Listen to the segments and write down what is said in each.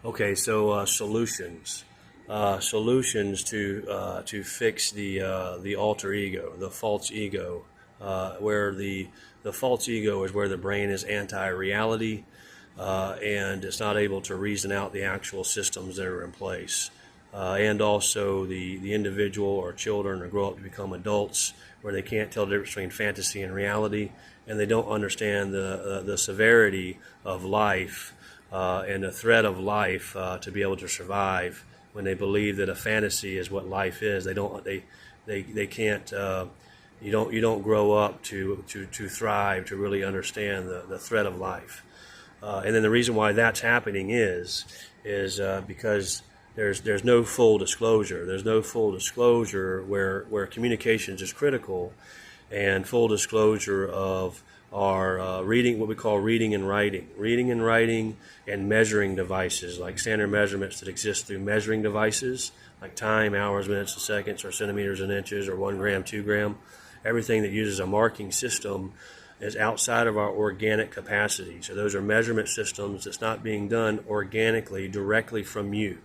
Okay, so solutions, solutions to fix the alter ego, the false ego, where the false ego is where the brain is anti-reality, and it's not able to reason out the actual systems that are in place. And also the individual or children or grow up to become adults where they can't tell the difference between fantasy and reality, and they don't understand the severity of life and the threat of life to be able to survive. When they believe that a fantasy is what life is, they can't. You don't grow up to thrive, to really understand the threat of life. And then the reason why that's happening is because there's no full disclosure. There's no full disclosure where communications is critical, and full disclosure of our reading, what we call reading and writing, and measuring devices like standard measurements that exist through measuring devices like time, hours, minutes, and seconds, or centimeters and inches, or 1 gram, 2 gram. Everything that uses a marking system is outside of our organic capacity. So those are measurement systems that's not being done organically directly from you.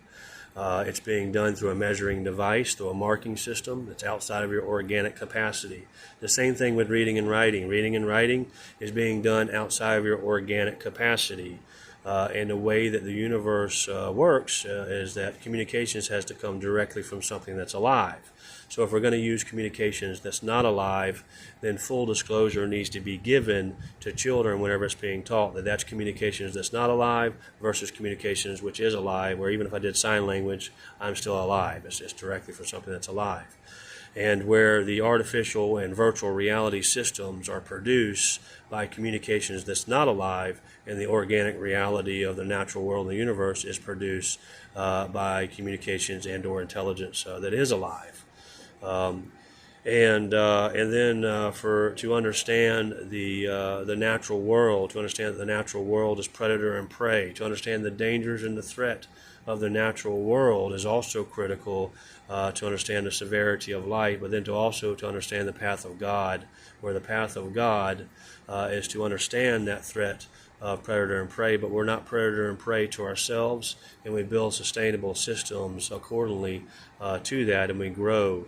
It's being done through a measuring device, through a marking system that's outside of your organic capacity. The same thing with reading and writing. Reading and writing is being done outside of your organic capacity. And the way that the universe works is that communications has to come directly from something that's alive. So if we're going to use communications that's not alive, then full disclosure needs to be given to children whenever it's being taught that that's communications that's not alive versus communications which is alive, where even if I did sign language, I'm still alive. It's just directly for something that's alive. And where the artificial and virtual reality systems are produced by communications that's not alive, and the organic reality of the natural world and the universe is produced by communications and or intelligence that is alive. And then for to understand the natural world, to understand that the natural world is predator and prey, to understand the dangers and the threat of the natural world is also critical to understand the severity of life, but then to understand the path of God, where the path of God is to understand that threat of predator and prey, but we're not predator and prey to ourselves, and we build sustainable systems accordingly to that, and we grow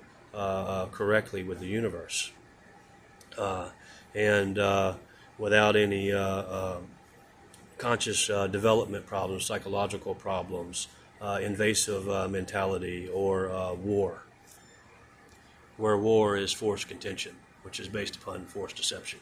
correctly with the universe, and without any conscious development problems, psychological problems, invasive mentality, or war, where war is forced contention, which is based upon forced deception.